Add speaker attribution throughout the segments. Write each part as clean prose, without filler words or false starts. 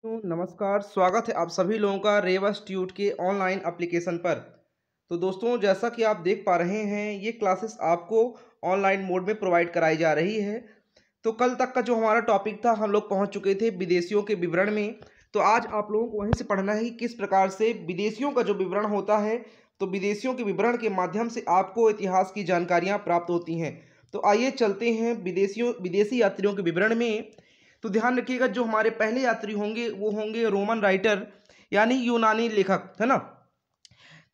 Speaker 1: तो नमस्कार, स्वागत है आप सभी लोगों का रेवा इंस्टीट्यूट के ऑनलाइन एप्लीकेशन पर। तो दोस्तों, जैसा कि आप देख पा रहे हैं, ये क्लासेस आपको ऑनलाइन मोड में प्रोवाइड कराई जा रही है। तो कल तक का जो हमारा टॉपिक था, हम लोग पहुंच चुके थे विदेशियों के विवरण में। तो आज आप लोगों को वहीं से पढ़ना है कि किस प्रकार से विदेशियों का जो विवरण होता है, तो विदेशियों के विवरण के माध्यम से आपको इतिहास की जानकारियाँ प्राप्त होती हैं। तो आइए चलते हैं विदेशी यात्रियों के विवरण में। तो ध्यान रखिएगा, जो हमारे पहले यात्री होंगे वो होंगे रोमन राइटर, यानी यूनानी लेखक, है ना।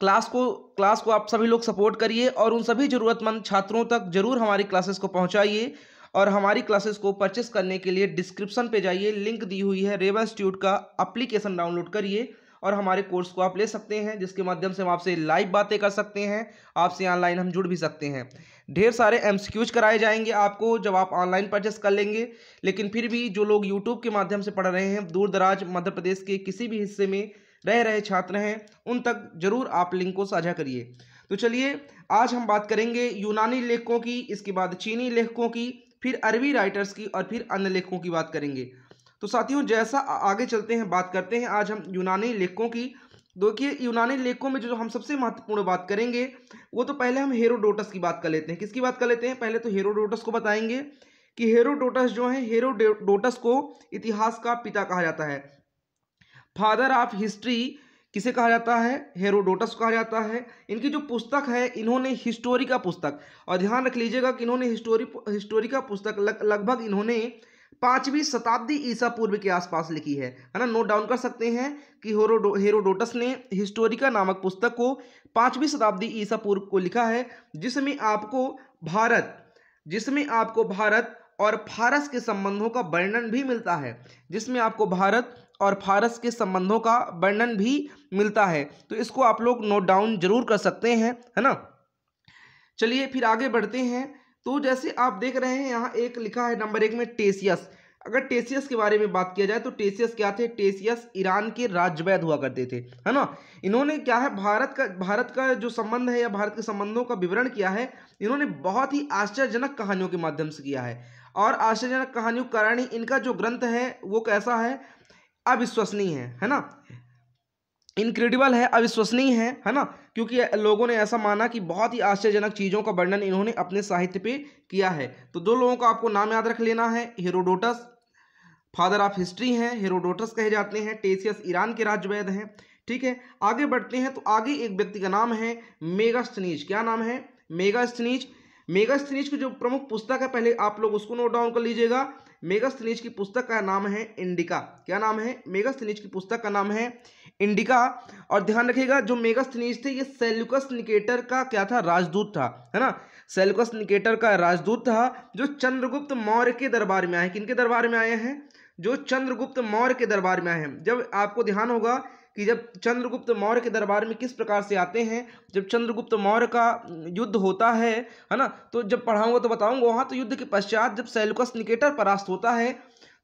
Speaker 1: क्लास को आप सभी लोग सपोर्ट करिए और उन सभी ज़रूरतमंद छात्रों तक जरूर हमारी क्लासेस को पहुंचाइए। और हमारी क्लासेस को परचेस करने के लिए डिस्क्रिप्शन पे जाइए, लिंक दी हुई है। रेवा इंस्टीट्यूट का एप्लीकेशन डाउनलोड करिए और हमारे कोर्स को आप ले सकते हैं, जिसके माध्यम से हम आपसे लाइव बातें कर सकते हैं, आपसे ऑनलाइन हम जुड़ भी सकते हैं। ढेर सारे एमसीक्यूज कराए जाएंगे आपको जब आप ऑनलाइन परचेस कर लेंगे। लेकिन फिर भी जो लोग यूट्यूब के माध्यम से पढ़ रहे हैं, दूर दराज मध्य प्रदेश के किसी भी हिस्से में रह रहे छात्र हैं, उन तक जरूर आप लिंक को साझा करिए। तो चलिए, आज हम बात करेंगे यूनानी लेखकों की, इसके बाद चीनी लेखकों की, फिर अरबी राइटर्स की और फिर अन्य लेखकों की बात करेंगे। तो साथियों, जैसा आगे चलते हैं, बात करते हैं आज हम यूनानी लेखकों की। देखिए, यूनानी लेखकों में जो हम सबसे महत्वपूर्ण बात करेंगे, वो तो पहले हम हेरोडोटस की बात कर लेते हैं। किसकी बात कर लेते हैं? पहले तो हेरोडोटस को बताएंगे कि हेरोडोटस जो है, हेरोडोटस को इतिहास का पिता कहा जाता है, फादर ऑफ हिस्ट्री किसे कहा जाता है? हेरोडोटस कहा जाता है। इनकी जो पुस्तक है, इन्होंने हिस्टोरिका पुस्तक, और ध्यान रख लीजिएगा कि इन्होंने हिस्टोरिका पुस्तक लगभग इन्होंने 5वीं शताब्दी ईसा पूर्व के आसपास लिखी है ना। नोट डाउन कर सकते हैं कि हेरोडोटस ने हिस्टोरिका नामक पुस्तक को 5वीं शताब्दी ईसा पूर्व को लिखा है, जिसमें आपको भारत और फारस के संबंधों का वर्णन भी मिलता है। जिसमें आपको भारत और फारस के संबंधों का वर्णन भी मिलता है। तो इसको आप लोग नोट डाउन जरूर कर सकते हैं, है ना। चलिए फिर आगे बढ़ते हैं। तो जैसे आप देख रहे हैं, यहाँ एक लिखा है नंबर 1 में टेसियस। अगर टेसियस के बारे में बात किया जाए तो टेसियस क्या थे? टेसियस ईरान के राजवैद हुआ करते थे, है ना। इन्होंने क्या है, भारत का जो संबंध है या भारत के संबंधों का विवरण किया है, इन्होंने बहुत ही आश्चर्यजनक कहानियों के माध्यम से किया है। और आश्चर्यजनक कहानियों के कारण ही इनका जो ग्रंथ है वो कैसा है? अविश्वसनीय है ना। इनक्रेडिबल है, अविश्वसनीय है ना। क्योंकि लोगों ने ऐसा माना कि बहुत ही आश्चर्यजनक चीज़ों का वर्णन इन्होंने अपने साहित्य पे किया है। तो दो लोगों का आपको नाम याद रख लेना है। हेरोडोटस फादर ऑफ हिस्ट्री हैं, हेरोडोटस कहे जाते हैं। टेसियस ईरान के राजवैद हैं। ठीक है, आगे बढ़ते हैं। तो आगे एक व्यक्ति का नाम है मेगास्थनीज। क्या नाम है? मेगास्थनीज। मेगास्थनीज की जो प्रमुख पुस्तक है, पहले आप लोग उसको नोट डाउन कर लीजिएगा। मेगास्थनीज की पुस्तक का नाम है इंडिका। क्या नाम है? मेगास्थनीज की पुस्तक का नाम है इंडिका। और ध्यान रखिएगा, जो मेगास्थनीज थे, ये सेल्यूकस निकेटर का क्या था? राजदूत था, है ना। सेल्यूकस निकेटर का राजदूत था, जो चंद्रगुप्त मौर्य के दरबार में आए। किनके दरबार में आए हैं? जो चंद्रगुप्त मौर्य के दरबार में आए हैं। जब आपको ध्यान होगा कि जब चंद्रगुप्त मौर्य के दरबार में किस प्रकार से आते हैं, जब चंद्रगुप्त मौर्य का युद्ध होता है ना, तो जब पढ़ाऊंगा तो बताऊंगा। वहां तो युद्ध के पश्चात जब सेल्यूकस निकेटर परास्त होता है,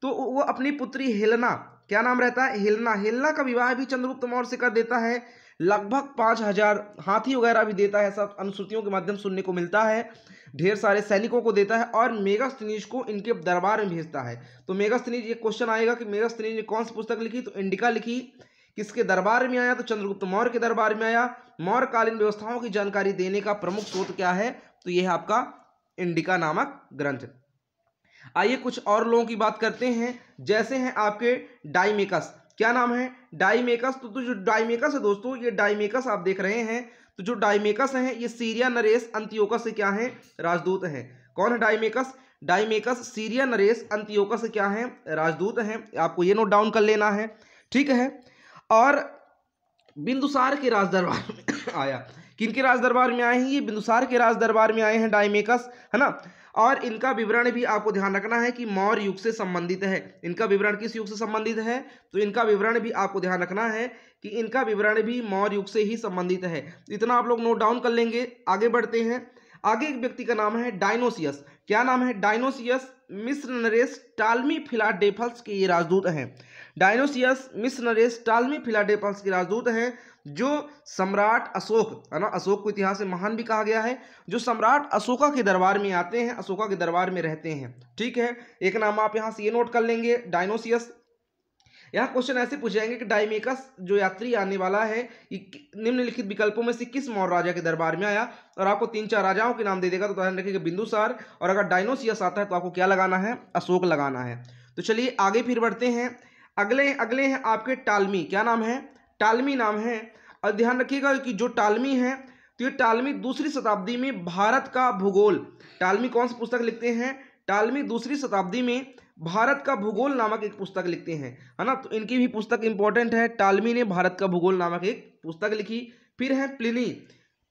Speaker 1: तो वो अपनी पुत्री हेलेना, क्या नाम रहता है? हेलेना का विवाह भी चंद्रगुप्त मौर्य से कर देता है। लगभग 5000 हाथी वगैरह भी देता है, सब अनुश्रुतियों के माध्यम सुनने को मिलता है। ढेर सारे सैनिकों को देता है और मेगास्थनीज को इनके दरबार में भेजता है। तो मेगास्थनीज, ये क्वेश्चन आएगा कि मेगास्थनीज ने कौन सी पुस्तक लिखी? तो इंडिका लिखी। किसके दरबार में आया? तो चंद्रगुप्त मौर्य के दरबार में आया। मौर्यकालीन व्यवस्थाओं की जानकारी देने का प्रमुख स्रोत क्या है? तो यह है आपका इंडिका नामक ग्रंथ। आइए कुछ और लोगों की बात करते हैं। जैसे हैं आपके डाइमेकस। क्या नाम है? डाइमेकस। तो जो डाइमेकस है दोस्तों, ये डाइमेकस आप देख रहे हैं, तो जो डाइमेकस हैं, ये सीरिया नरेस अंतियोकस से क्या है? राजदूत हैं। कौन है डाइमेकस? डाइमेकस सीरिया नरेस अंतियोकस से क्या है? राजदूत हैं। आपको ये नोट डाउन कर लेना है, ठीक है। और बिंदुसार के राज दरबार में आया। किनके राज दरबार में आए हैं? ये बिंदुसार के राज दरबार में आए हैं डाइमेकस, है ना। और इनका विवरण भी आपको ध्यान रखना है कि मौर्य युग से संबंधित है। इनका विवरण किस युग से संबंधित है? तो इनका विवरण भी आपको ध्यान रखना है कि इनका विवरण भी मौर्य युग से ही संबंधित है। इतना आप लोग नोट डाउन कर लेंगे। आगे बढ़ते हैं। आगे एक व्यक्ति का नाम है डायनोसियस। क्या नाम है? डायनोसियस मिस्र नरेश टालमी फिलाडेल्फस के ये राजदूत हैं। डायनोसियस मिस्र नरेश टालमी फिलाडेल्फस के राजदूत हैं, जो सम्राट अशोक, है ना, अशोक को इतिहास में महान भी कहा गया है, जो सम्राट अशोका के दरबार में आते हैं, अशोका के दरबार में रहते हैं। ठीक है, एक नाम आप यहां से ये नोट कर लेंगे, डायनोसियस। यहाँ क्वेश्चन ऐसे पूछे जाएंगे कि डाइमेकस जो यात्री आने वाला है ये निम्नलिखित विकल्पों में से किस मौर्य राजा के दरबार में आया, और आपको 3-4 राजाओं के नाम दे देगा, तो ध्यान रखिएगा बिंदुसार, और अगर डायनोसियस आता है तो आपको क्या लगाना है, अशोक लगाना है। तो चलिए आगे फिर बढ़ते हैं। अगले अगले हैं आपके टालमी, क्या नाम है, टालमी नाम है। और ध्यान रखिएगा कि जो टालमी है तो ये टालमी दूसरी शताब्दी में भारत का भूगोल, टालमी कौन सी पुस्तक लिखते हैं, टालमी दूसरी शताब्दी में भारत का भूगोल नामक एक पुस्तक लिखते हैं, है ना। तो इनकी भी पुस्तक इंपॉर्टेंट है, टालमी ने भारत का भूगोल नामक एक पुस्तक लिखी। फिर है प्लिनी,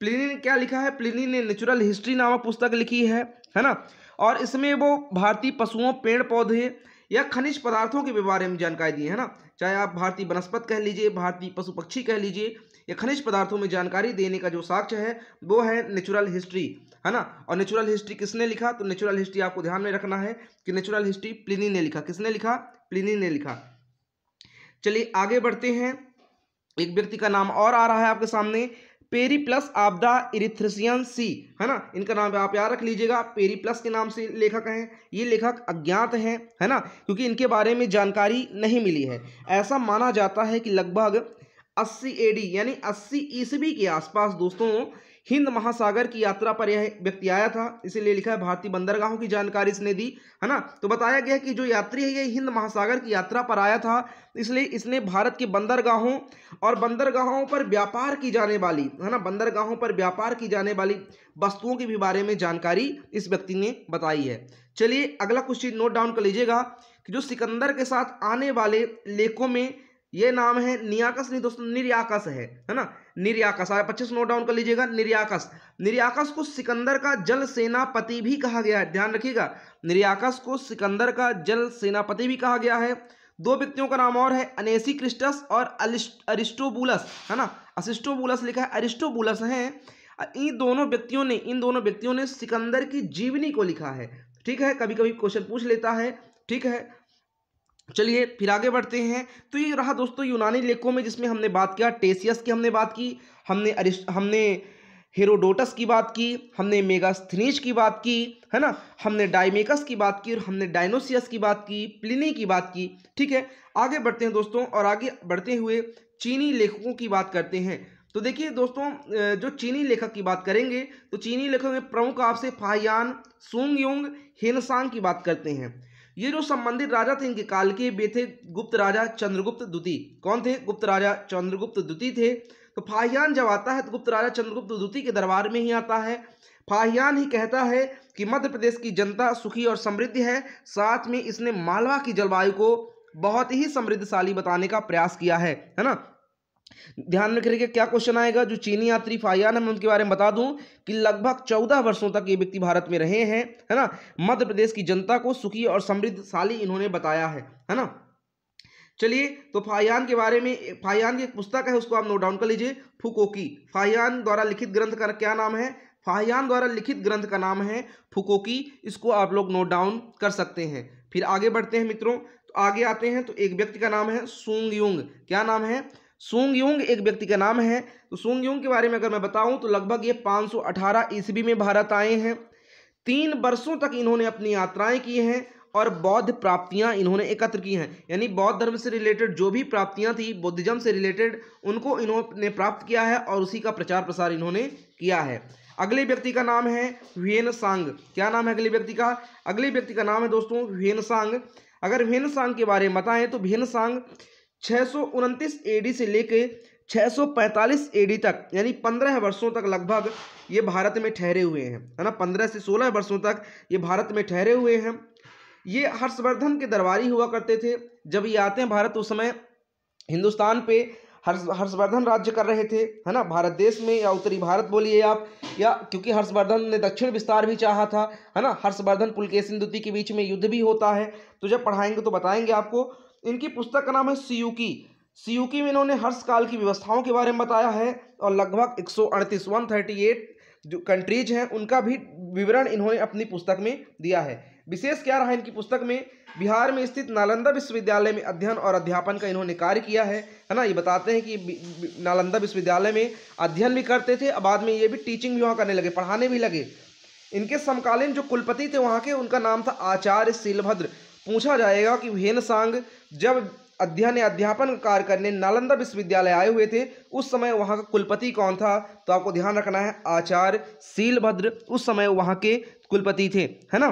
Speaker 1: प्लिनी ने क्या लिखा है, प्लिनी ने नेचुरल हिस्ट्री नामक पुस्तक लिखी है ना। और इसमें वो भारतीय पशुओं, पेड़ पौधे या खनिज पदार्थों के बारे में जानकारी दी है ना। चाहे आप भारतीय वनस्पत कह लीजिए, भारतीय पशु पक्षी कह लीजिए, या खनिज पदार्थों में जानकारी देने का जो साक्ष्य है वो है नेचुरल हिस्ट्री, है ना। और नेचुरल हिस्ट्री किसने लिखा, तो नेचुरल हिस्ट्री आपको ध्यान में रखना है कि नेचुरल हिस्ट्री प्लिनी ने लिखा। किसने लिखा, प्लिनी ने लिखा। चलिए आगे बढ़ते हैं। एक व्यक्ति का नाम और आ रहा है आपके सामने, पेरिप्लस ऑफ द इरिथ्रियन सी, है ना। इनका नाम आप याद रख लीजिएगा, पेरिप्लस के नाम से लेखक हैं। ये लेखक अज्ञात हैं, है ना, क्योंकि इनके बारे में जानकारी नहीं मिली है। ऐसा माना जाता है कि लगभग 80 AD यानी 80 ईस्वी के आसपास दोस्तों हिंद महासागर की यात्रा पर यह व्यक्ति आया था, इसीलिए लिखा है भारतीय बंदरगाहों की जानकारी इसने दी, है ना। तो बताया गया कि जो यात्री है ये हिंद महासागर की यात्रा पर आया था, इसलिए इसने भारत के बंदरगाहों और बंदरगाहों पर व्यापार की जाने वाली, है ना, बंदरगाहों पर व्यापार की जाने वाली वस्तुओं के भी बारे में जानकारी इस व्यक्ति ने बताई है। चलिए अगला कुछ चीज नोट डाउन कर लीजिएगा कि जो सिकंदर के साथ आने वाले लेखों में ये नाम है नियाकस, नहीं दोस्तों निर्याकस है ना, निर्याकस। 25 नोट डाउन कर लीजिएगा, निर्याकस। निर्याकस को सिकंदर का जल सेनापति भी कहा गया है, ध्यान रखिएगा, निर्याकस को सिकंदर का जल सेनापति भी कहा गया है। 2 व्यक्तियों का नाम और है, अनेसिक्रिस्टस और अरिस्टोबुलस, है ना, असिस्टोबुलस लिखा है, अरिस्टोबुलस हैं। इन दोनों व्यक्तियों ने सिकंदर की जीवनी को लिखा है, ठीक है, कभी कभी क्वेश्चन पूछ लेता है, ठीक है। चलिए फिर आगे बढ़ते हैं। तो ये रहा दोस्तों यूनानी लेखों में, जिसमें हमने बात किया टेसियस की, हमने बात की, हमने हेरोडोटस की बात की, हमने मेगास्थनीज की बात की, है ना, हमने डाइमेकस की बात की, और हमने डायनोसियस की बात की, प्लिनी की बात की, ठीक है। आगे बढ़ते हैं दोस्तों, और आगे बढ़ते हुए चीनी लेखकों की बात करते हैं। तो देखिए दोस्तों, जो चीनी लेखक की बात करेंगे तो चीनी लेखकों में प्रमुख आपसे फाहियान, सुंगयुंग, हेनसांग की बात करते हैं। ये जो संबंधित राजा थे इनके काल के, वे थे गुप्त राजा चंद्रगुप्त द्वितीय। कौन थे, गुप्त राजा चंद्रगुप्त द्वितीय थे। तो फाहियान जब आता है तो गुप्त राजा चंद्रगुप्त द्वितीय के दरबार में ही आता है। फाहियान ही कहता है कि मध्य प्रदेश की जनता सुखी और समृद्ध है, साथ में इसने मालवा की जलवायु को बहुत ही समृद्धशाली बताने का प्रयास किया है ना। ध्यान में रखिएगा क्या क्वेश्चन आएगा। जो चीनी यात्री फाहियान है मैं उनके बारे में बता दूं कि लगभग 14 वर्षों तक ये व्यक्ति भारत में रहे हैं, है ना। मध्य प्रदेश की जनता को सुखी और समृद्धशाली इन्होंने बताया है ना। चलिए तो फाहियान के बारे में, फाहियान की एक पुस्तक है उसको आप नोट डाउन कर लीजिए, फुकोकी। फाहियान द्वारा लिखित ग्रंथ का क्या नाम है, फाहियान द्वारा लिखित ग्रंथ का नाम है फुकोकी। इसको आप लोग नोट डाउन कर सकते हैं। फिर आगे बढ़ते हैं मित्रों, तो आगे आते हैं तो एक व्यक्ति का नाम है सुंगयुंग। क्या नाम है, सुंगयुंग एक व्यक्ति का नाम है। तो सुंगयुंग के बारे में अगर मैं बताऊं तो लगभग ये 518 ईस्वी में भारत आए हैं। 3 वर्षों तक इन्होंने अपनी यात्राएं की हैं और बौद्ध प्राप्तियां इन्होंने एकत्र की हैं, यानी बौद्ध धर्म से रिलेटेड जो भी प्राप्तियां थी, बुद्धिज्म से रिलेटेड, उनको इन्होंने प्राप्त किया है और उसी का प्रचार प्रसार इन्होंने किया है। अगले व्यक्ति का नाम है ह्वेनसांग। क्या नाम है अगले व्यक्ति का, अगले व्यक्ति का नाम है दोस्तों ह्वेनसांग। अगर ह्वेनसांग के बारे में बताएं तो ह्वेनसांग 629 AD से लेके 645 AD तक, यानी 15 वर्षों तक लगभग ये भारत में ठहरे हुए हैं, है ना। 15 से 16 वर्षों तक ये भारत में ठहरे हुए हैं। ये हर्षवर्धन के दरबारी हुआ करते थे। जब ये आते हैं भारत उस समय हिंदुस्तान पे हर्षवर्धन राज्य कर रहे थे, है ना, भारत देश में, या उत्तरी भारत बोलिए आप, या क्योंकि हर्षवर्धन ने दक्षिण विस्तार भी चाहा था, है ना। हर्षवर्धन पुलकेशिन द्वितीय के बीच में युद्ध भी होता है, तो जब पढ़ाएंगे तो बताएंगे आपको। इनकी पुस्तक का नाम है सियूकी। सियूकी में इन्होंने हर्ष काल की व्यवस्थाओं के बारे में बताया है और लगभग 138 जो कंट्रीज हैं उनका भी विवरण इन्होंने अपनी पुस्तक में दिया है। विशेष क्या रहा इनकी पुस्तक में, बिहार में स्थित नालंदा विश्वविद्यालय में अध्ययन और अध्यापन का इन्होंने कार्य किया है ना। ये बताते हैं कि नालंदा विश्वविद्यालय में अध्ययन भी करते थे, बाद में ये भी टीचिंग भी वहाँ करने लगे, पढ़ाने भी लगे। इनके समकालीन जो कुलपति थे वहाँ के, उनका नाम था आचार्य शीलभद्र। पूछा जाएगा कि ह्वेनसांग जब अध्ययन या अध्यापन का कार्य करने नालंदा विश्वविद्यालय आए हुए थे, उस समय वहाँ का कुलपति कौन था? तो आपको ध्यान रखना है आचार्य शीलभद्र उस समय वहाँ के कुलपति थे, है ना।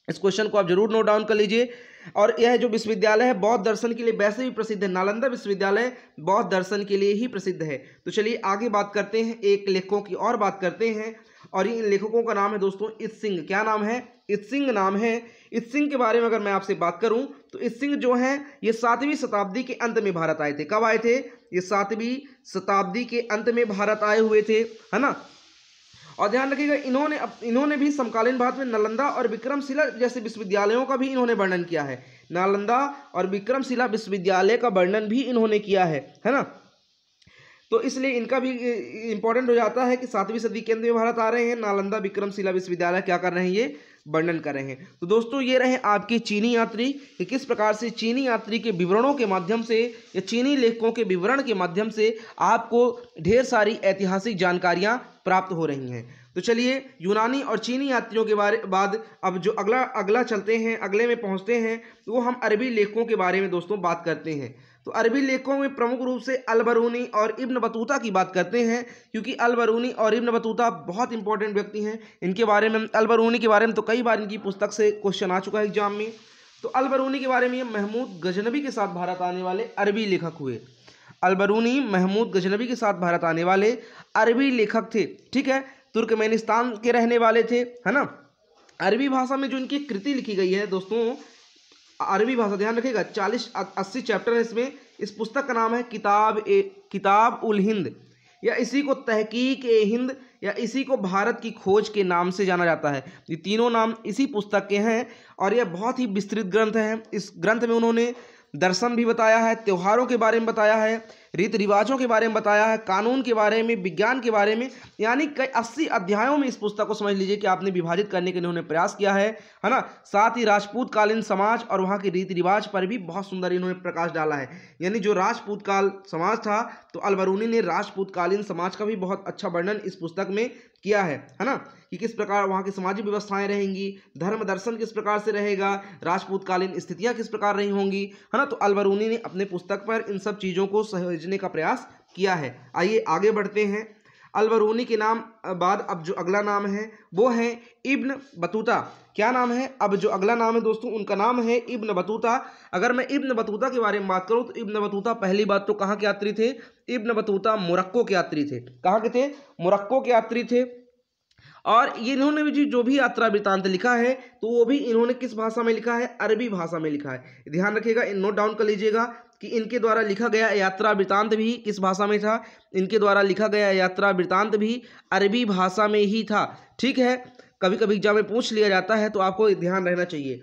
Speaker 1: इस क्वेश्चन को आप जरूर नोट डाउन कर लीजिए। और यह जो विश्वविद्यालय है बौद्ध दर्शन के लिए वैसे भी प्रसिद्ध है, नालंदा विश्वविद्यालय बौद्ध दर्शन के लिए ही प्रसिद्ध है। तो चलिए आगे बात करते हैं, एक लेखकों की और बात करते हैं, और इन लेखकों का नाम है दोस्तों इत्सिंग। क्या नाम है? इत्सिंग नाम है। इत्सिंग के बारे में अगर मैं आपसे बात करूं तो इत्सिंग जो है ये 7वीं शताब्दी के अंत में भारत आए थे। कब आए थे? ये 7वीं शताब्दी के अंत में भारत आए हुए थे, है ना। और ध्यान रखिएगा इन्होंने भी समकालीन भारत में नालंदा और विक्रमशिला जैसे विश्वविद्यालयों का भी इन्होंने वर्णन किया है। नालंदा और विक्रमशिला विश्वविद्यालय का वर्णन भी इन्होंने किया है ना। तो इसलिए इनका भी इंपॉर्टेंट हो जाता है कि 7वीं सदी के अंदर में भारत आ रहे हैं, नालंदा विक्रमशिला विश्वविद्यालय क्या कर रहे हैं? ये वर्णन कर रहे हैं। तो दोस्तों ये रहे आपके चीनी यात्री कि किस प्रकार से चीनी यात्री के विवरणों के माध्यम से या चीनी लेखकों के विवरण के माध्यम से आपको ढेर सारी ऐतिहासिक जानकारियां प्राप्त हो रही हैं। तो चलिए यूनानी और चीनी यात्रियों के बाद अब जो अगला चलते हैं, अगले में पहुंचते हैं, तो वो हम अरबी लेखकों के बारे में दोस्तों बात करते हैं। तो अरबी लेखकों में प्रमुख रूप से अल-बरूनी और इब्न बतूता की बात करते हैं, क्योंकि अल-बरूनी और इब्न बतूता बहुत इंपॉर्टेंट व्यक्ति हैं। इनके बारे में, अल-बरूनी के बारे में तो कई बार इनकी पुस्तक से क्वेश्चन आ चुका है एग्जाम में। तो अल-बरूनी के बारे में महमूद गजनबी के साथ भारत आने वाले अरबी लेखक हुए। अल-बरूनी महमूद गजनबी के साथ भारत आने वाले अरबी लेखक थे, ठीक है। तुर्कमेनिस्तान के रहने वाले थे, है ना। अरबी भाषा में जो इनकी कृति लिखी गई है दोस्तों, अरबी भाषा ध्यान रखिएगा 40-80 चैप्टर है इसमें। इस पुस्तक का नाम है किताब उल हिंद, या इसी को तहकीक ए हिंद, या इसी को भारत की खोज के नाम से जाना जाता है। ये तीनों नाम इसी पुस्तक के हैं और यह बहुत ही विस्तृत ग्रंथ है। इस ग्रंथ में उन्होंने दर्शन भी बताया है, त्योहारों के बारे में बताया है, रीति रिवाजों के बारे में बताया है, कानून के बारे में, विज्ञान के बारे में, यानी कई 80 अध्यायों में इस पुस्तक को समझ लीजिए कि आपने विभाजित करने के लिए उन्होंने प्रयास किया है ना। साथ ही राजपूत कालीन समाज और वहाँ के रीति रिवाज पर भी बहुत सुंदर इन्होंने प्रकाश डाला है। यानी जो राजपूत काल समाज था, तो अल-बरूनी ने राजपूत कालीन समाज का भी बहुत अच्छा वर्णन इस पुस्तक में किया है ना, कि किस प्रकार वहाँ की सामाजिक व्यवस्थाएं रहेंगी, धर्म दर्शन किस प्रकार से रहेगा, राजपूत कालीन स्थितियाँ किस प्रकार रही होंगी, है ना। तो अल-बरूनी ने अपने पुस्तक पर इन सब चीज़ों को सहेजने का प्रयास किया है। आइए आगे बढ़ते हैं। अल-बरूनी के नाम बाद अब जो अगला नाम है वो है इब्न बतूता। क्या नाम है? अब जो अगला नाम है दोस्तों उनका नाम है इब्न बतूता। अगर मैं इब्न बतूता के बारे में बात करूं तो इब्न बतूता पहली बात तो कहाँ के यात्री थे? इब्न बतूता मोरक्को के यात्री थे। कहाँ के थे? मोरक्को के यात्री थे। और ये इन्होंने भी जो भी यात्रा वृत्तांत लिखा है तो वो भी इन्होंने किस भाषा में लिखा है? अरबी भाषा में लिखा है। ध्यान रखिएगा, नोट डाउन कर लीजिएगा कि इनके द्वारा लिखा गया यात्रा वृत्तांत भी किस भाषा में था? इनके द्वारा लिखा गया यात्रा वृत्तांत भी अरबी भाषा में ही था, ठीक है। कभी कभी एग्जाम में पूछ लिया जाता है तो आपको ध्यान रहना चाहिए।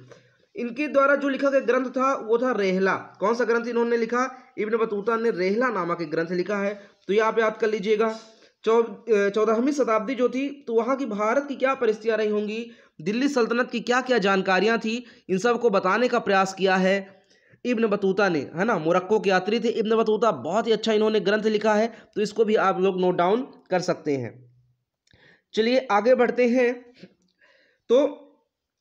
Speaker 1: इनके द्वारा जो लिखा गया ग्रंथ था वो था रेहला। कौन सा ग्रंथ इन्होंने लिखा? इब्न बतूता ने रेहला नामक एक ग्रंथ लिखा है। तो ये आप याद कर लीजिएगा। 14वीं शताब्दी जो थी तो वहाँ की भारत की क्या परिस्थितियाँ रही होंगी, दिल्ली सल्तनत की क्या क्या जानकारियाँ थी, इन सब को बताने का प्रयास किया है इब्न बतूता ने, है ना। मोरक्को के यात्री थे इब्न बतूता, बहुत ही अच्छा इन्होंने ग्रंथ लिखा है, तो इसको भी आप लोग नोट डाउन कर सकते हैं। चलिए आगे बढ़ते हैं। तो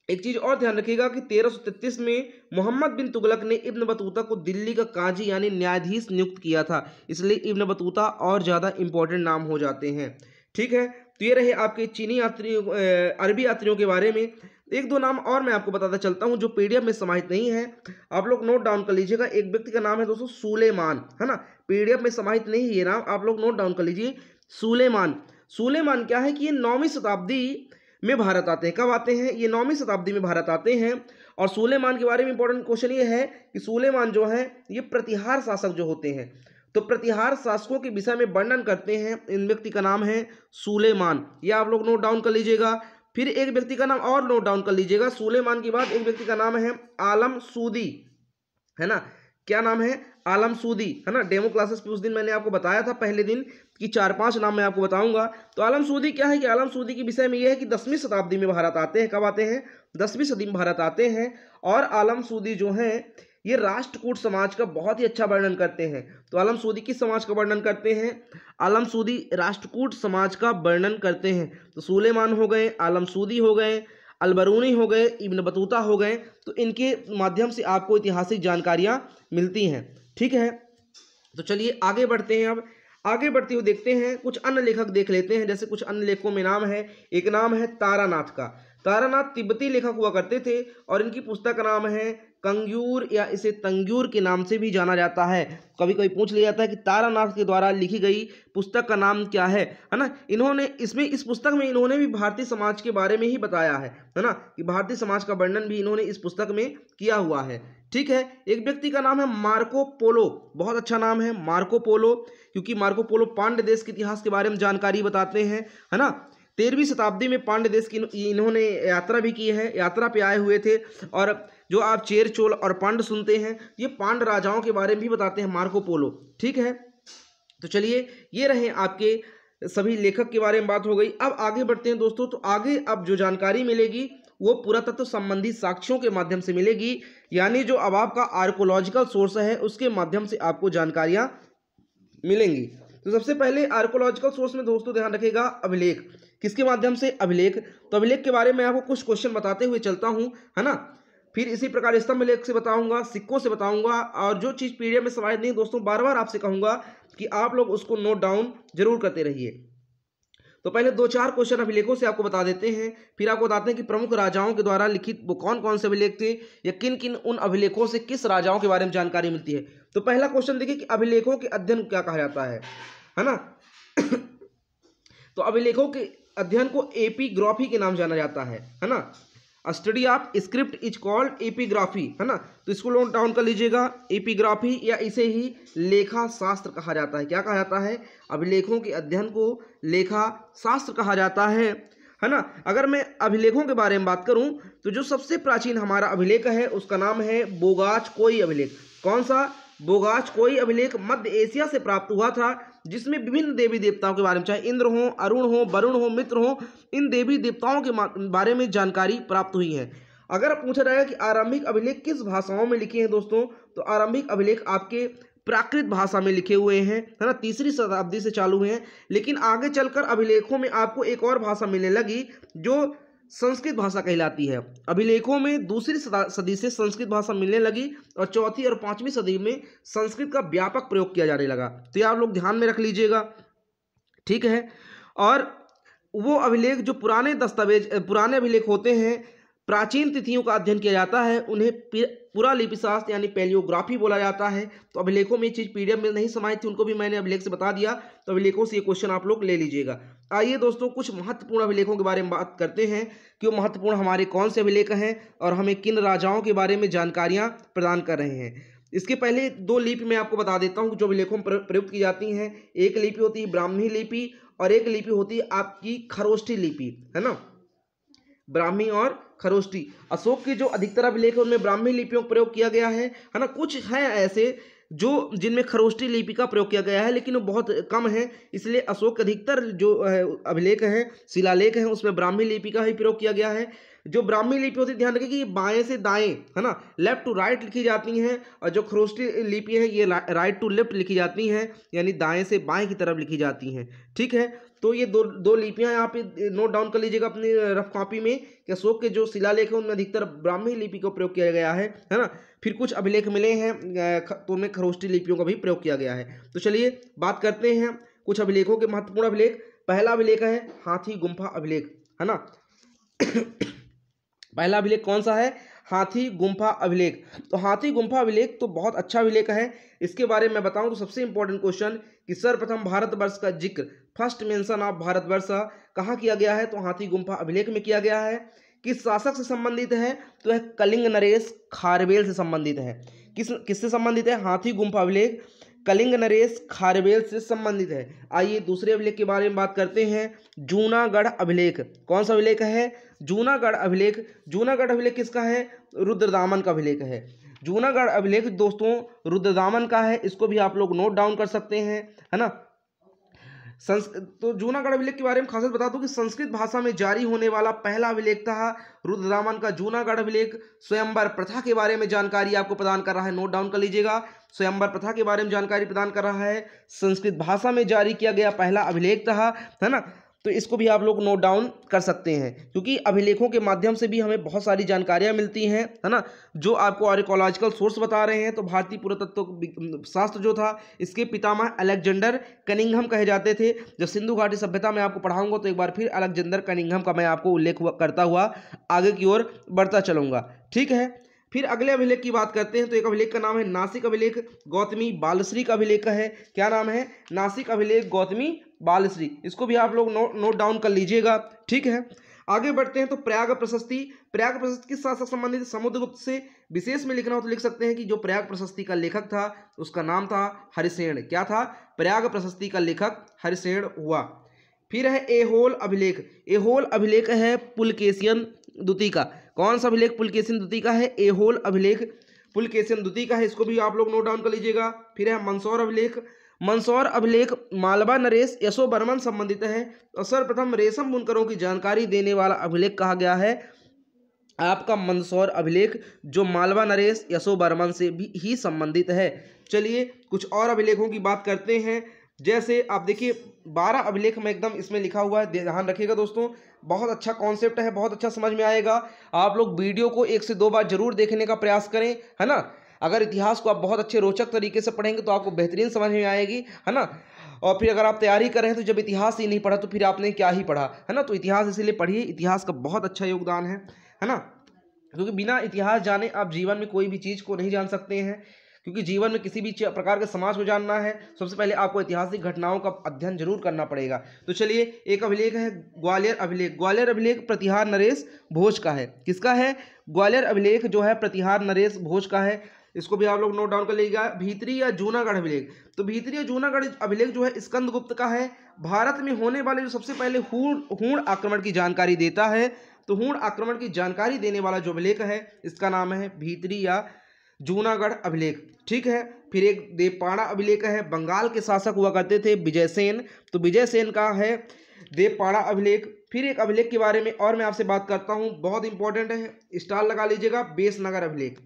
Speaker 1: एक चीज़ और ध्यान रखिएगा कि 1333 में मोहम्मद बिन तुगलक ने इब्न बतूता को दिल्ली का काजी यानी न्यायाधीश नियुक्त किया था, इसलिए इब्न बतूता और ज़्यादा इंपॉर्टेंट नाम हो जाते हैं, ठीक है। तो ये रहे आपके चीनी यात्रियों अरबी यात्रियों के बारे में। एक दो नाम और मैं आपको बताता चलता हूँ जो पीडीएफ में समाहित नहीं है, आप लोग नोट डाउन कर लीजिएगा। एक व्यक्ति का नाम है दोस्तों सुलेमान, है ना। पीडीएफ में समाहित नहीं है ये नाम, आप लोग नोट डाउन कर लीजिए। सुलेमान। सुलेमान क्या है कि ये 9वीं शताब्दी में भारत आते हैं। कब आते हैं? ये 9वीं शताब्दी में भारत आते हैं। और सुलेमान के बारे में इंपॉर्टेंट क्वेश्चन ये है कि सुलेमान जो है ये प्रतिहार शासक जो होते हैं, तो प्रतिहार शासकों के विषय में वर्णन करते हैं। इन व्यक्ति का नाम है सुलेमान, ये आप लोग नोट डाउन कर लीजिएगा। फिर एक व्यक्ति का नाम और नोट डाउन कर लीजिएगा। सुलेमान के बाद एक व्यक्ति का नाम है आलम सूदी, है ना। क्या नाम है? आलम सूदी, है ना। डेमो क्लासेस पे उस दिन मैंने आपको बताया था पहले दिन कि 4-5 नाम मैं आपको बताऊंगा। तो आलम सूदी क्या है कि आलम सूदी के विषय में यह है कि 10वीं शताब्दी में भारत आते हैं। कब आते हैं? 10वीं सदी में भारत आते हैं। और आलम सूदी जो हैं ये राष्ट्रकूट समाज का बहुत ही अच्छा वर्णन करते हैं। तो आलम सूदी किस समाज का वर्णन करते हैं? आलम सूदी राष्ट्रकूट समाज का वर्णन करते हैं। तो सुलेमान हो गए, आलम सूदी हो गए, अलबरूनी हो गए, इब्न बतूता हो गए, तो इनके माध्यम से आपको ऐतिहासिक जानकारियाँ मिलती हैं। ठीक है, तो चलिए आगे बढ़ते हैं। अब आगे बढ़ते हुए देखते हैं कुछ अन्य लेखक देख लेते हैं। जैसे कुछ अन्य लेखकों में नाम है, एक नाम है तारानाथ का। तारानाथ तिब्बती लेखक हुआ करते थे और इनकी पुस्तक का नाम है कंग्यूर, या इसे तंग्यूर के नाम से भी जाना जाता है। कभी कभी पूछ लिया जाता है कि तारानाथ के द्वारा लिखी गई पुस्तक का नाम क्या है ना। इन्होंने इस पुस्तक में इन्होंने भी भारतीय समाज के बारे में ही बताया है ना, कि भारतीय समाज का वर्णन भी इन्होंने इस पुस्तक में किया हुआ है। ठीक है, एक व्यक्ति का नाम है मार्को पोलो। बहुत अच्छा नाम है मार्को पोलो, क्योंकि मार्को पोलो पांड्य देश के इतिहास के बारे में जानकारी बताते हैं, है ना। 13वीं शताब्दी में पांड्य देश की इन्होंने यात्रा भी की है, यात्रा पे आए हुए थे। और जो आप चेर, चोल और पांड्य सुनते हैं, ये पांड्य राजाओं के बारे में भी बताते हैं मार्को पोलो। ठीक है, तो चलिए ये रहे आपके सभी लेखक के बारे में बात हो गई। अब आगे बढ़ते हैं दोस्तों। तो आगे अब जो जानकारी मिलेगी वो पुरातत्व संबंधी साक्ष्यों के माध्यम से मिलेगी, यानी जो अब आपका आर्कोलॉजिकल सोर्स है उसके माध्यम से आपको जानकारियां मिलेंगी। तो सबसे पहले आर्कोलॉजिकल सोर्स में दोस्तों ध्यान रखिएगा अभिलेख। किसके माध्यम से? अभिलेख। तो अभिलेख के बारे में आपको कुछ क्वेश्चन बताते हुए चलता हूं, है ना। फिर इसी प्रकार स्तंभ लेख से बताऊंगा, सिक्कों से बताऊंगा, और जो चीज़ पीडीएफ में समाहित नहीं दोस्तों, बार बार आपसे कहूंगा कि आप लोग उसको नोट डाउन जरूर करते रहिए। तो पहले 2-4 क्वेश्चन अभिलेखों से आपको बता देते हैं, फिर आपको बताते हैं कि प्रमुख राजाओं के द्वारा लिखित वो कौन कौन से अभिलेख थे, या किन किन उन अभिलेखों से किस राजाओं के बारे में जानकारी मिलती है। तो पहला क्वेश्चन देखिए कि अभिलेखों के अध्ययन क्या कहा जाता है ना। तो अभिलेखों के अध्ययन को एपिग्राफी के नाम जाना जाता है ना। Study of script is called epigraphy, है ना। तो इसको नोट डाउन कर लीजिएगा, एपिग्राफी, या इसे ही लेखा शास्त्र कहा जाता है। क्या कहा जाता है? अभिलेखों के अध्ययन को लेखा शास्त्र कहा जाता है ना। अगर मैं अभिलेखों के बारे में बात करूं तो जो सबसे प्राचीन हमारा अभिलेख है उसका नाम है बोगाचकोई अभिलेख। कौन सा? बोगाचकोई अभिलेख मध्य एशिया से प्राप्त हुआ था, जिसमें विभिन्न देवी देवताओं के बारे में, चाहे इंद्र हो, अरुण हो, वरुण हो, मित्र हो, इन देवी देवताओं के बारे में जानकारी प्राप्त हुई है। अगर पूछा जाएगा कि आरंभिक अभिलेख किस भाषाओं में लिखे हैं दोस्तों, तो आरंभिक अभिलेख आपके प्राकृत भाषा में लिखे हुए हैं, है ना। 3री शताब्दी से चालू हुए हैं, लेकिन आगे चलकर अभिलेखों में आपको एक और भाषा मिलने लगी जो संस्कृत भाषा कहलाती है। अभिलेखों में 2री सदी से संस्कृत भाषा मिलने लगी और 4वीं और 5वीं सदी में संस्कृत का व्यापक प्रयोग किया जाने लगा। तो ये आप लोग ध्यान में रख लीजिएगा, ठीक है। और वो अभिलेख जो पुराने अभिलेख होते हैं, प्राचीन तिथियों का अध्ययन किया जाता है, उन्हें पुरालिपिशास्त्र यानी पैलियोग्राफी बोला जाता है। तो अभिलेखों में ये चीज़ पीडीएफ में नहीं समाहित थी, उनको भी मैंने अभिलेख से बता दिया। तो अभिलेखों से ये क्वेश्चन आप लोग ले लीजिएगा। आइए दोस्तों कुछ महत्वपूर्ण अभिलेखों के बारे में बात करते हैं कि वो महत्वपूर्ण हमारे कौन से अभिलेख हैं और हमें किन राजाओं के बारे में जानकारियाँ प्रदान कर रहे हैं। इसके पहले 2 लिपि मैं आपको बता देता हूँ जो अभिलेखों में प्रयुक्त की जाती हैं। एक लिपि होती है ब्राह्मी लिपि और एक लिपि होती है आपकी खरोष्ठी लिपि, है ना। ब्राह्मी और खरोष्ठी। अशोक के जो अधिकतर अभिलेख है उनमें ब्राह्मी लिपियों का प्रयोग किया गया है ना। कुछ हैं ऐसे जो जिनमें खरोष्ठी लिपि का प्रयोग किया गया है, लेकिन वो बहुत कम है। इसलिए अशोक के अधिकतर जो अभिलेख हैं, शिलालेख हैं, उसमें ब्राह्मी लिपि का ही प्रयोग किया गया है। जो ब्राह्मी लिपि होती है, ध्यान रखिए कि ये बाएं से दाएं, है ना, लेफ्ट टू राइट लिखी जाती हैं, और जो खरोष्ठी लिपि है ये राइट टू लेफ्ट लिखी जाती हैं, यानी दाएं से बाएं की तरफ लिखी जाती हैं। ठीक है, तो ये दो लिपियां यहाँ पे नोट डाउन कर लीजिएगा अपनी रफ कॉपी में कि अशोक के जो शिलालेख है उनमें अधिकतर ब्राह्मी लिपि का प्रयोग किया गया है ना। फिर कुछ अभिलेख मिले हैं तो उनमें खरोष्ठी लिपियों का भी प्रयोग किया गया है। तो चलिए बात करते हैं कुछ अभिलेखों के महत्वपूर्ण अभिलेख। पहला अभिलेख है हाथी गुम्फा अभिलेख, है ना। पहला अभिलेख कौन सा है? हाथी गुम्फा अभिलेख। तो हाथी गुम्फा अभिलेख तो बहुत अच्छा अभिलेख है। इसके बारे में बताऊं तो सबसे इंपॉर्टेंट क्वेश्चन कि सर्वप्रथम भारतवर्ष का जिक्र, फर्स्ट मेंशन ऑफ भारतवर्ष कहाँ किया गया है? तो हाथी गुम्फा अभिलेख में किया गया है। किस शासक से संबंधित है? तो यह कलिंग नरेश खारवेल से संबंधित है। किससे संबंधित है? हाथी गुम्फा अभिलेख कलिंग नरेश खारवेल से संबंधित है। आइए दूसरे अभिलेख के बारे में बात करते हैं, जूनागढ़ अभिलेख। कौन सा अभिलेख है? जूनागढ़ अभिलेख। जूनागढ़ अभिलेख किसका है? रुद्रदामन का अभिलेख है। जूनागढ़ अभिलेख दोस्तों रुद्रदामन का है, इसको भी आप लोग नोट डाउन कर सकते हैं, है ना। तो जूनागढ़ अभिलेख के बारे में खासियत बता दूं कि संस्कृत भाषा में जारी होने वाला पहला अभिलेख था रुद्रदामन का जूनागढ़ अभिलेख। स्वयंवर प्रथा के बारे में जानकारी आपको प्रदान कर रहा है, नोट डाउन कर लीजिएगा। स्वयंवर प्रथा के बारे में जानकारी प्रदान कर रहा है, संस्कृत भाषा में जारी किया गया पहला अभिलेख था, है ना। तो इसको भी आप लोग नोट डाउन कर सकते हैं, क्योंकि अभिलेखों के माध्यम से भी हमें बहुत सारी जानकारियां मिलती हैं, है ना, जो आपको आर्कियोलॉजिकल सोर्स बता रहे हैं। तो भारतीय पुरातत्व शास्त्र जो था, इसके पितामह अलेक्जेंडर कनिंघम कहे जाते थे। जब सिंधु घाटी सभ्यता में आपको पढ़ाऊंगा तो एक बार फिर अलेक्जेंडर कनिंघम का मैं आपको उल्लेख करता हुआ आगे की ओर बढ़ता चलूंगा। ठीक है, फिर अगले अभिलेख की बात करते हैं। तो एक अभिलेख का नाम है नासिक अभिलेख गौतमी बालश्री का अभिलेख है। क्या नाम है? नासिक अभिलेख गौतमी बालश्री। इसको भी आप लोग नोट डाउन कर लीजिएगा। ठीक है, आगे बढ़ते हैं। तो प्रयाग प्रशस्ति, प्रयाग प्रशस्ति किस शासक संबंधित? समुद्रगुप्त से। विशेष में लिखना हो तो लिख सकते हैं कि जो प्रयाग प्रशस्ति का लेखक था उसका नाम था हरिसेन। क्या था? प्रयाग प्रशस्ति का लेखक हरिसेन हुआ। फिर है एहोल अभिलेख। एहोल अभिलेख है पुलकेशियन द्वितीय का। कौन सा अभिलेख? पुलकेशियन द्वितीय का है एहोल अभिलेख, पुलकेशियन द्वितीय का है। इसको भी आप लोग नोट डाउन कर लीजिएगा। फिर है मंदसौर अभिलेख। मंदसौर अभिलेख मालवा नरेश यशोवर्मन संबंधित है और सर्वप्रथम रेशम बुनकरों की जानकारी देने वाला अभिलेख कहा गया है आपका मंदसौर अभिलेख, जो मालवा नरेश यशोवर्मन से भी ही संबंधित है। चलिए कुछ और अभिलेखों की बात करते हैं। जैसे आप देखिए 12 अभिलेख में एकदम इसमें लिखा हुआ है, ध्यान रखिएगा दोस्तों। बहुत अच्छा कॉन्सेप्ट है, बहुत अच्छा समझ में आएगा। आप लोग वीडियो को 1 से 2 बार जरूर देखने का प्रयास करें, है ना। अगर इतिहास को आप बहुत अच्छे रोचक तरीके से पढ़ेंगे तो आपको बेहतरीन समझ में आएगी, है ना। और फिर अगर आप तैयारी कर रहे हैं तो जब इतिहास ही नहीं पढ़ा तो फिर आपने क्या ही पढ़ा, है ना। तो इतिहास इसीलिए पढ़िए, इतिहास का बहुत अच्छा योगदान है ना। क्योंकि बिना इतिहास जाने आप जीवन में कोई भी चीज़ को नहीं जान सकते हैं। क्योंकि जीवन में किसी भी प्रकार के समाज को जानना है, सबसे पहले आपको ऐतिहासिक घटनाओं का अध्ययन जरूर करना पड़ेगा। तो चलिए, एक अभिलेख है ग्वालियर अभिलेख। ग्वालियर अभिलेख प्रतिहार नरेश भोज का है। किसका है? ग्वालियर अभिलेख जो है प्रतिहार नरेश भोज का है। इसको भी आप लोग नोट डाउन कर लीजिएगा। भीतरी या जूनागढ़ अभिलेख। तो भीतरी या जूनागढ़ अभिलेख जो है स्कंदगुप्त का है। भारत में होने वाले जो सबसे पहले हूण आक्रमण की जानकारी देता है। तो हूण आक्रमण की जानकारी देने वाला जो अभिलेख है इसका नाम है भीतरी या जूनागढ़ अभिलेख। ठीक है, फिर एक देवपाड़ा अभिलेख है। बंगाल के शासक हुआ करते थे विजयसेन, तो विजयसेन का है देवपाड़ा अभिलेख। फिर एक अभिलेख के बारे में और मैं आपसे बात करता हूं, बहुत इंपॉर्टेंट है, स्टार लगा लीजिएगा, बेसनगर अभिलेख।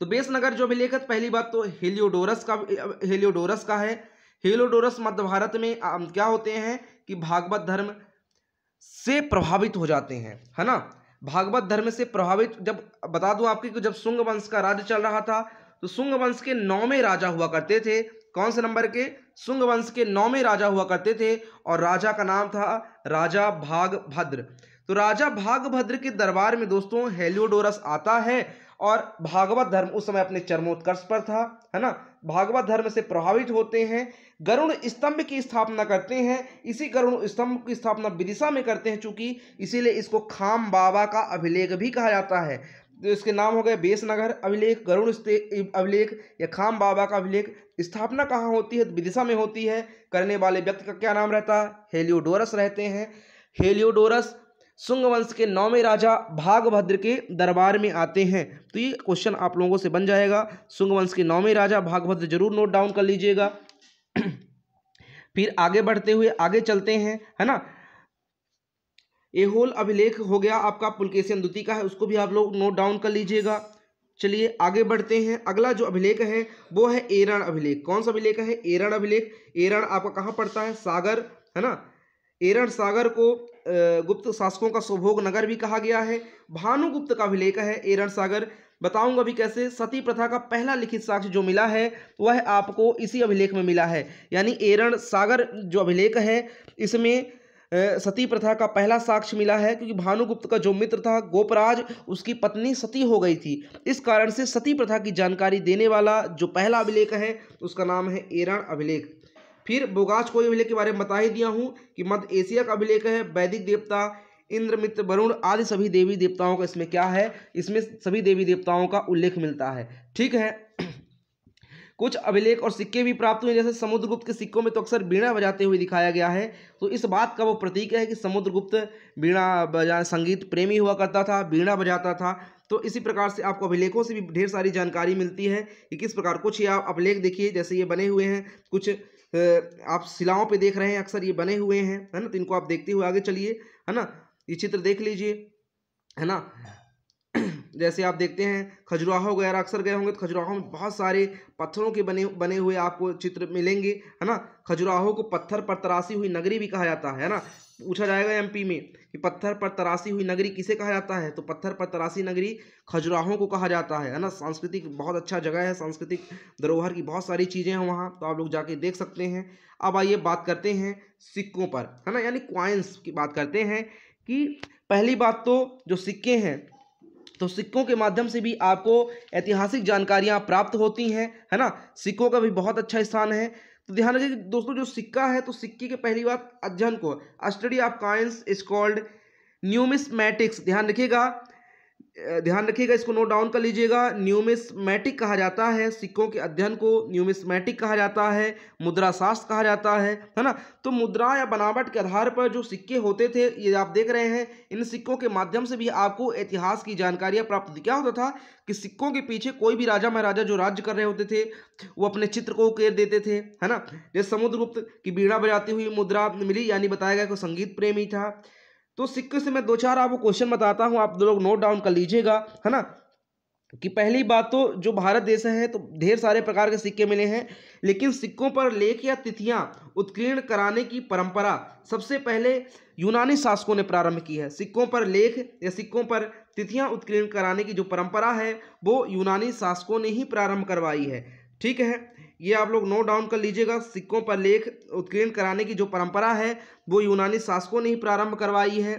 Speaker 1: तो बेसनगर जो अभिलेख है, पहली बात तो हेलियोडोरस का है। हेलियोडोरस मध्य भारत में क्या होते हैं कि भागवत धर्म से प्रभावित हो जाते हैं, है ना। भागवत धर्म से प्रभावित, जब बता दूं आपको कि जब शुंग वंश का राज्य चल रहा था तो शुंग वंश के 9वें राजा हुआ करते थे। कौन से नंबर के? शुंग वंश के 9वें राजा हुआ करते थे और राजा का नाम था राजा भागभद्र। तो राजा भागभद्र के दरबार में दोस्तों हेलियोडोरस आता है और भागवत धर्म उस समय अपने चरमोत्कर्ष पर था, है ना। भागवत धर्म से प्रभावित होते हैं, गरुड़ स्तंभ की स्थापना करते हैं। इसी गरुड़ स्तंभ की स्थापना विदिशा में करते हैं, चूंकि इसीलिए इसको खाम बाबा का अभिलेख भी कहा जाता है। तो इसके नाम हो गए बेसनगर अभिलेख, गरुड़ अभिलेख या खाम बाबा का अभिलेख। स्थापना कहाँ होती है? विदिशा में होती है। करने वाले व्यक्ति का क्या नाम रहता है? हेलियोडोरस रहते हैं। हेलियोडोरस शुंग वंश के 9वें राजा भागभद्र के दरबार में आते हैं। तो ये क्वेश्चन आप लोगों से बन जाएगा। शुंग वंश के 9वें राजा भागभद्र जरूर नोट डाउन कर लीजिएगा। फिर आगे बढ़ते हुए आगे चलते हैं, है ना। एहोल अभिलेख हो गया आपका पुलकेशियन द्वितीय का है, उसको भी आप लोग नोट डाउन कर लीजिएगा। चलिए आगे बढ़ते हैं। अगला जो अभिलेख है वो है एरण अभिलेख। कौन सा अभिलेख है? एरण अभिलेख। एरण आपका कहाँ पड़ता है? सागर, है ना। एरण सागर को गुप्त शासकों का स्वभोग नगर भी कहा गया है। भानुगुप्त का अभिलेख है एरण सागर। बताऊंगा भी कैसे। सती प्रथा का पहला लिखित साक्ष्य जो मिला है वह आपको इसी अभिलेख में मिला है। यानी एरण सागर जो अभिलेख है इसमें सती प्रथा का पहला साक्ष्य मिला है, क्योंकि भानुगुप्त का जो मित्र था गोपराज, उसकी पत्नी सती हो गई थी। इस कारण से सती प्रथा की जानकारी देने वाला जो पहला अभिलेख है उसका नाम है एरण अभिलेख। फिर बोगाच कोई अभिलेख के बारे में बता ही दिया हूं कि मध्य एशिया का अभिलेख है। वैदिक देवता इंद्र मित्र वरुण आदि सभी देवी देवताओं का इसमें क्या है? इसमें सभी देवी देवताओं का उल्लेख मिलता है। ठीक है, कुछ अभिलेख और सिक्के भी प्राप्त हुए। जैसे समुद्रगुप्त के सिक्कों में तो अक्सर बीणा बजाते हुए दिखाया गया है, तो इस बात का वो प्रतीक है कि समुद्रगुप्त बीणा बजा संगीत प्रेमी हुआ करता था, बीणा बजाता था। तो इसी प्रकार से आपको अभिलेखों से भी ढेर सारी जानकारी मिलती है कि किस प्रकार। कुछ ये आप अभिलेख देखिए, जैसे ये बने हुए हैं, कुछ आप शिलाओं पे देख रहे हैं, अक्सर ये बने हुए हैं, है ना। तो इनको आप देखते हुए आगे चलिए, है ना। ये चित्र देख लीजिए, है ना। जैसे आप देखते हैं खजुराहो वगैरह अक्सर गए होंगे, तो खजुराहो में बहुत सारे पत्थरों के बने हुए आपको चित्र मिलेंगे, है ना। खजुराहो को पत्थर पर तराशी हुई नगरी भी कहा जाता है ना। पूछा जाएगा एमपी में कि पत्थर पर तराशी हुई नगरी किसे कहा जाता है, तो पत्थर पर तराशी नगरी खजुराहो को कहा जाता है ना। सांस्कृतिक बहुत अच्छा जगह है, सांस्कृतिक धरोहर की बहुत सारी चीज़ें हैं वहाँ, तो आप लोग जाके देख सकते हैं। अब आइए बात करते हैं सिक्कों पर, है ना, यानी क्वाइंस की बात करते हैं। कि पहली बात तो जो सिक्के हैं, तो सिक्कों के माध्यम से भी आपको ऐतिहासिक जानकारियाँ प्राप्त होती हैं, है ना। सिक्कों का भी बहुत अच्छा स्थान है। तो ध्यान रखिए दोस्तों, जो सिक्का है, तो सिक्के के पहली बात अध्ययन को, study of coins is called numismatics. ध्यान रखिएगा, इसको नोट डाउन कर लीजिएगा। न्यूमिस्मैटिक कहा जाता है सिक्कों के अध्ययन को, न्यूमिस्मैटिक कहा जाता है, मुद्रा शास्त्र कहा जाता है ना। तो मुद्रा या बनावट के आधार पर जो सिक्के होते थे, ये आप देख रहे हैं, इन सिक्कों के माध्यम से भी आपको इतिहास की जानकारियां प्राप्त होती। क्या होता था कि सिक्कों के पीछे कोई भी राजा महाराजा जो राज्य कर रहे होते थे, वो अपने चित्र को उकेर देते थे, है ना। जैसे समुद्रगुप्त की बीड़ा बजाती हुई मुद्रा मिली, यानी बताया गया कि संगीत प्रेमी था। तो सिक्के से मैं दो चार आपको क्वेश्चन बताता हूं, आप लोग नोट डाउन कर लीजिएगा, है ना। कि पहली बात तो जो भारत देश है, तो ढेर सारे प्रकार के सिक्के मिले हैं, लेकिन सिक्कों पर लेख या तिथियां उत्कीर्ण कराने की परंपरा सबसे पहले यूनानी शासकों ने प्रारंभ की है। सिक्कों पर लेख या सिक्कों पर तिथियां उत्कीर्ण कराने की जो परंपरा है, वो यूनानी शासकों ने ही प्रारंभ करवाई है। ठीक है, ये आप लोग नोट डाउन कर लीजिएगा। सिक्कों पर लेख उत्कीर्ण कराने की जो परंपरा है, वो यूनानी शासकों ने ही प्रारंभ करवाई है।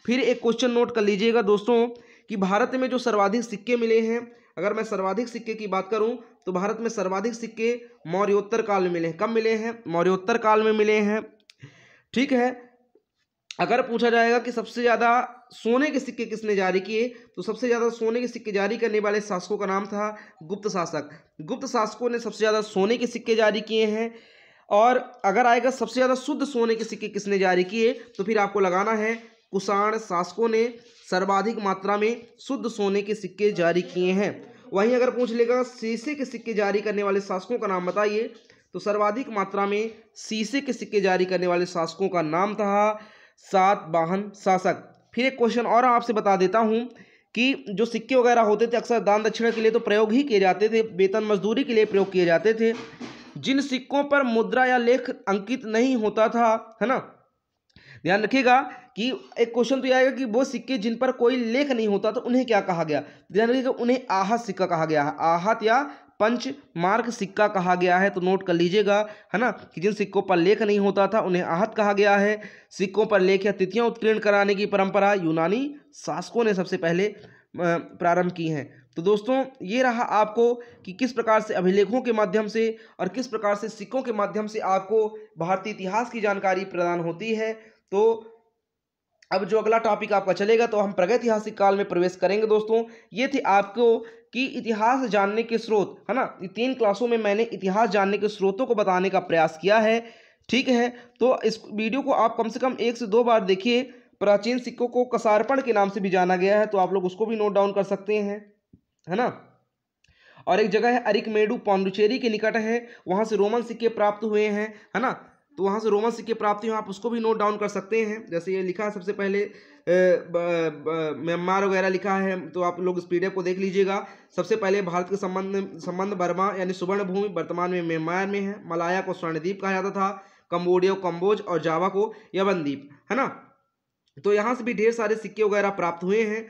Speaker 1: फिर एक क्वेश्चन नोट कर लीजिएगा दोस्तों, कि भारत में जो सर्वाधिक सिक्के मिले हैं, अगर मैं सर्वाधिक सिक्के की बात करूं, तो भारत में सर्वाधिक सिक्के मौर्योत्तर काल में मिले हैं। कब मिले हैं? मौर्योत्तर काल में मिले हैं। ठीक है, अगर पूछा जाएगा कि सबसे ज़्यादा सोने के सिक्के किसने जारी किए, तो सबसे ज़्यादा सोने के सिक्के जारी करने वाले शासकों का नाम था गुप्त शासक। गुप्त शासकों ने सबसे ज़्यादा सोने के सिक्के जारी किए हैं। और अगर आएगा सबसे ज़्यादा शुद्ध सोने के सिक्के किसने जारी किए, तो फिर आपको लगाना है कुषाण शासकों ने सर्वाधिक मात्रा में शुद्ध सोने के सिक्के जारी किए हैं। वहीं अगर पूछ लेगा शीशे के सिक्के जारी करने वाले शासकों का नाम बताइए, तो सर्वाधिक मात्रा में शीशे के सिक्के जारी करने वाले शासकों का नाम था सातवाहन शासक। फिर एक क्वेश्चन और आपसे बता देता हूं, कि जो सिक्के वगैरह होते थे अक्सर दान दक्षिणा के लिए तो प्रयोग ही किए जाते थे, वेतन मजदूरी के लिए प्रयोग किए जाते थे। जिन सिक्कों पर मुद्रा या लेख अंकित नहीं होता था, है ना, ध्यान रखिएगा कि एक क्वेश्चन तो यह आएगा कि वो सिक्के जिन पर कोई लेख नहीं होता तो उन्हें क्या कहा गया। ध्यान रखिएगा, उन्हें आहत सिक्का कहा गया है, आहत या पंच मार्क सिक्का कहा गया है। तो नोट कर लीजिएगा, है ना, कि जिन सिक्कों पर लेख नहीं होता था उन्हें आहत कहा गया है। सिक्कों पर लेख या तिथियां उत्कीर्ण कराने की परंपरा यूनानी शासकों ने सबसे पहले प्रारंभ की हैं। तो दोस्तों, ये रहा आपको कि किस प्रकार से अभिलेखों के माध्यम से और किस प्रकार से सिक्कों के माध्यम से आपको भारतीय इतिहास की जानकारी प्रदान होती है। तो अब जो अगला टॉपिक आपका चलेगा, तो हम प्रागैतिहासिक काल में प्रवेश करेंगे। दोस्तों, ये थे आपको कि इतिहास जानने के स्रोत, है ना। 3 क्लासों में मैंने इतिहास जानने के स्रोतों को बताने का प्रयास किया है। ठीक है, तो इस वीडियो को आप कम से कम 1 से 2 बार देखिए। प्राचीन सिक्कों को कसारपण के नाम से भी जाना गया है, तो आप लोग उसको भी नोट डाउन कर सकते हैं, है ना। और एक जगह है अरिकमेडु, पौंडुचेरी के निकट है, वहाँ से रोमन सिक्के प्राप्त हुए हैं, है ना। तो वहाँ से रोमन सिक्के प्राप्त हुए, आप उसको भी नोट डाउन कर सकते हैं। जैसे ये लिखा है सबसे पहले म्यांमार वगैरह लिखा है, तो आप लोग इस पीडीएफ को देख लीजिएगा। सबसे पहले भारत के संबंध बर्मा यानी सुवर्ण भूमि वर्तमान में म्यांमार में है। मलाया को स्वर्णद्वीप कहा जाता था, कंबोडिया को कम्बोज और जावा को यवन द्वीप, है ना। तो यहाँ से भी ढेर सारे सिक्के वगैरह प्राप्त हुए हैं।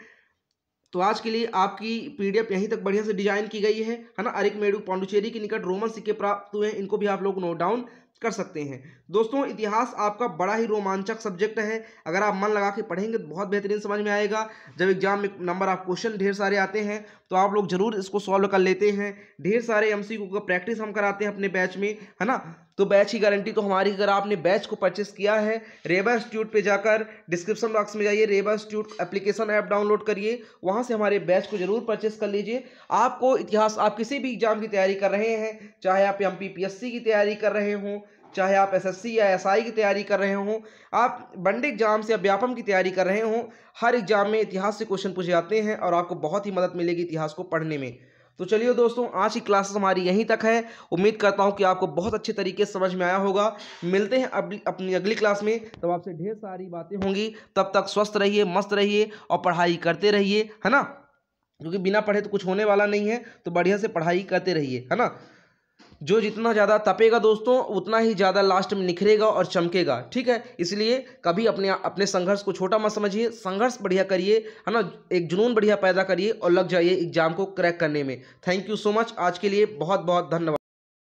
Speaker 1: तो आज के लिए आपकी पीडीएफ यहीं तक बढ़िया से डिजाइन की गई है ना। अरिकमेडु, पौंडुचेरी के निकट रोमन सिक्के प्राप्त हुए हैं, इनको भी आप लोग नोट डाउन कर सकते हैं। दोस्तों, इतिहास आपका बड़ा ही रोमांचक सब्जेक्ट है। अगर आप मन लगा के पढ़ेंगे तो बहुत बेहतरीन समझ में आएगा। जब एग्जाम में नंबर ऑफ क्वेश्चन ढेर सारे आते हैं, तो आप लोग जरूर इसको सॉल्व कर लेते हैं। ढेर सारे एमसीक्यू का प्रैक्टिस हम कराते हैं अपने बैच में, है ना। तो बैच की गारंटी तो हमारी। अगर आपने बैच को परचेस किया है, रेबा इंस्टीट्यूट पे जाकर डिस्क्रिप्शन बॉक्स में जाइए, रेबा इंस्टीट्यूट एप्लीकेशन ऐप डाउनलोड करिए, वहाँ से हमारे बैच को जरूर परचेस कर लीजिए। आपको इतिहास, आप किसी भी एग्जाम की तैयारी कर रहे हैं, चाहे आप MPPSC की तैयारी कर रहे हों, चाहे आप SSC या SI की तैयारी कर रहे हों, आप वनडे एग्जाम से या व्यापम की तैयारी कर रहे हों, हर एग्जाम में इतिहास से क्वेश्चन पूछे जाते हैं और आपको बहुत ही मदद मिलेगी इतिहास को पढ़ने में। तो चलिए दोस्तों, आज की क्लासेस हमारी यहीं तक है। उम्मीद करता हूं कि आपको बहुत अच्छे तरीके से समझ में आया होगा। मिलते हैं अपनी अगली क्लास में, तब आपसे ढेर सारी बातें होंगी। तब तक स्वस्थ रहिए, मस्त रहिए और पढ़ाई करते रहिए, है ना। क्योंकि बिना पढ़े तो कुछ होने वाला नहीं है। तो बढ़िया से पढ़ाई करते रहिए, है ना। जो जितना ज़्यादा तपेगा दोस्तों उतना ही ज़्यादा लास्ट में निखरेगा और चमकेगा, ठीक है। इसलिए कभी अपने संघर्ष को छोटा मत समझिए, संघर्ष बढ़िया करिए, है ना। एक जुनून बढ़िया पैदा करिए और लग जाइए एग्जाम को क्रैक करने में। Thank you so much. आज के लिए बहुत बहुत धन्यवाद।